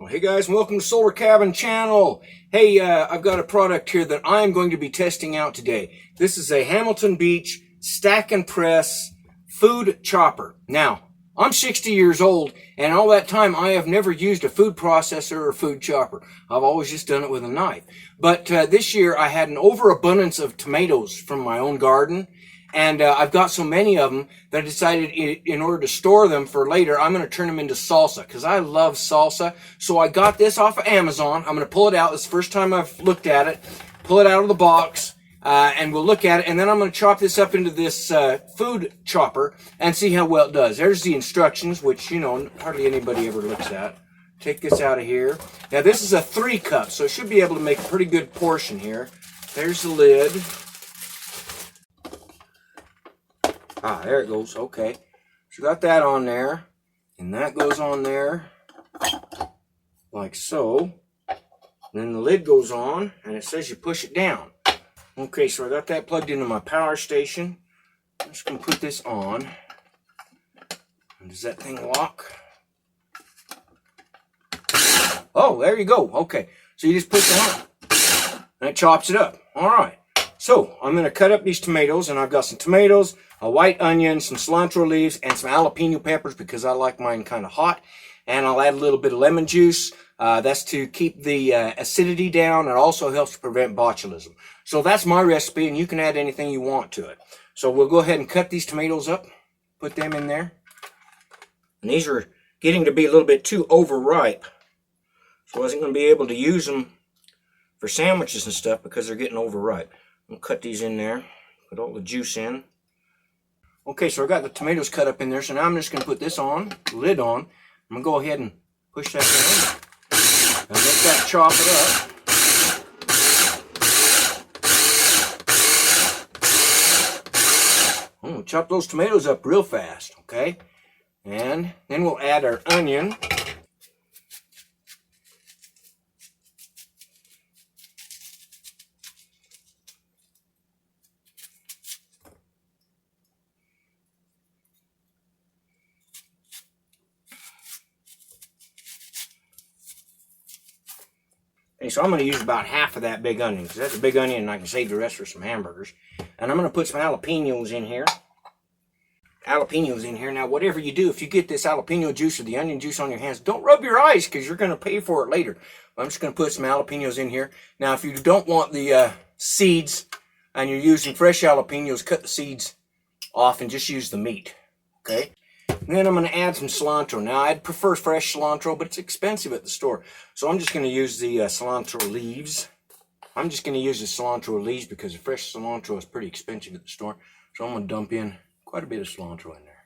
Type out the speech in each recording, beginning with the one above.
Well, hey guys, welcome to Solar Cabin Channel. Hey, I've got a product here that I'm going to be testing out today. This is a Hamilton Beach stack and press food chopper. Now, I'm 60 years old, and all that time I have never used a food processor or food chopper. I've always just done it with a knife. But this year I had an overabundance of tomatoes from my own garden, and I've got so many of them that I decided in order to store them for later, I'm going to turn them into salsa because I love salsa. So I got this off of Amazon. I'm going to pull it out. It's the first time I've looked at it. Pull it out of the box, and we'll look at it. And then I'm going to chop this up into this food chopper and see how well it does. There's the instructions, which, you know, hardly anybody ever looks at. Take this out of here. Now, this is a 3 cup, so it should be able to make a pretty good portion here. There's the lid. Ah, there it goes. Okay. So got that on there. And that goes on there. Like so. And then the lid goes on. And it says you push it down. Okay, so I got that plugged into my power station. I'm just going to put this on. And does that thing lock? Oh, there you go. Okay. So you just push it on. And it chops it up. Alright. So, I'm going to cut up these tomatoes, and I've got some tomatoes, a white onion, some cilantro leaves, and some jalapeno peppers because I like mine kind of hot. And I'll add a little bit of lemon juice. That's to keep the acidity down. It also helps to prevent botulism. So that's my recipe, and you can add anything you want to it. So we'll go ahead and cut these tomatoes up, put them in there. And these are getting to be a little bit too overripe. So I wasn't going to be able to use them for sandwiches and stuff because they're getting overripe. I'll cut these in there, put all the juice in. Okay, so I got the tomatoes cut up in there, so now I'm just going to put this on, the lid on. I'm going to go ahead and push that down. And let that chop it up. I'm going to chop those tomatoes up real fast, okay? And then we'll add our onion. Okay, so I'm going to use about half of that big onion because that's a big onion and I can save the rest for some hamburgers. And I'm going to put some jalapenos in here. Now, whatever you do, if you get this jalapeno juice or the onion juice on your hands, don't rub your eyes because you're going to pay for it later. I'm just going to put some jalapenos in here. Now, if you don't want the seeds and you're using fresh jalapenos, cut the seeds off and just use the meat. Okay? And then I'm going to add some cilantro. Now, I'd prefer fresh cilantro, but it's expensive at the store. So I'm just going to use the cilantro leaves. I'm just going to use the cilantro leaves because the fresh cilantro is pretty expensive at the store. So I'm going to dump in quite a bit of cilantro in there,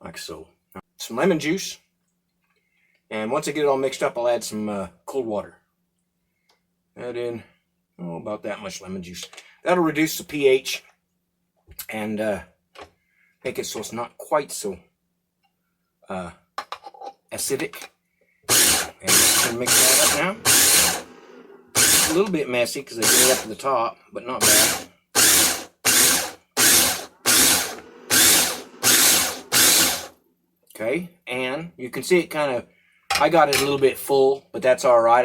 like so. Now, some lemon juice. And once I get it all mixed up, I'll add some cold water. Add in, about that much lemon juice. That'll reduce the pH and make it so it's not quite so acidic. And I'm just going to mix that up now. It's a little bit messy because I get it up to the top, but not bad. Okay, and you can see it kind of, I got it a little bit full, but that's all right.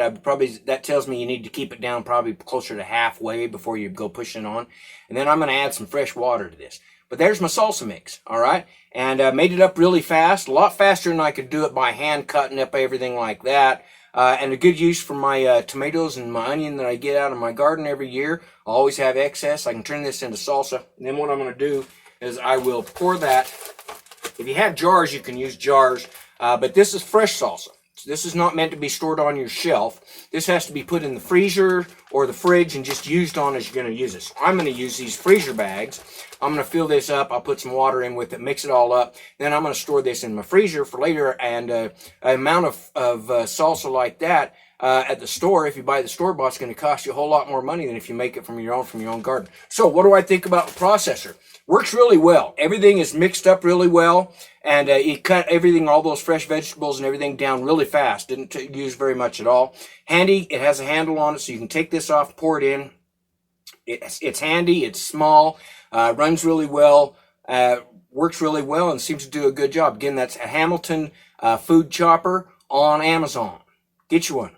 That tells me you need to keep it down probably closer to halfway before you go pushing on. And then I'm going to add some fresh water to this. But there's my salsa mix, all right? And I made it up really fast, a lot faster than I could do it by hand, cutting up everything like that. And a good use for my tomatoes and my onion that I get out of my garden every year. I always have excess. I can turn this into salsa. And then what I'm going to do is I will pour that. If you have jars, you can use jars. But this is fresh salsa. This is not meant to be stored on your shelf. This has to be put in the freezer or the fridge and just used on as you're going to use it. So I'm going to use these freezer bags. I'm going to fill this up. I'll put some water in with it, mix it all up. Then I'm going to store this in my freezer for later. And an amount of salsa like that at the store, if you buy the store-bought, it's going to cost you a whole lot more money than if you make it from your own garden. So what do I think about the processor? Works really well. Everything is mixed up really well. And it cut everything, all those fresh vegetables and everything down really fast. Didn't use very much at all. Handy. It has a handle on it, so you can take this off, pour it in. It's handy. It's small. Runs really well. Works really well and seems to do a good job. Again, that's a Hamilton food chopper on Amazon. Get you one.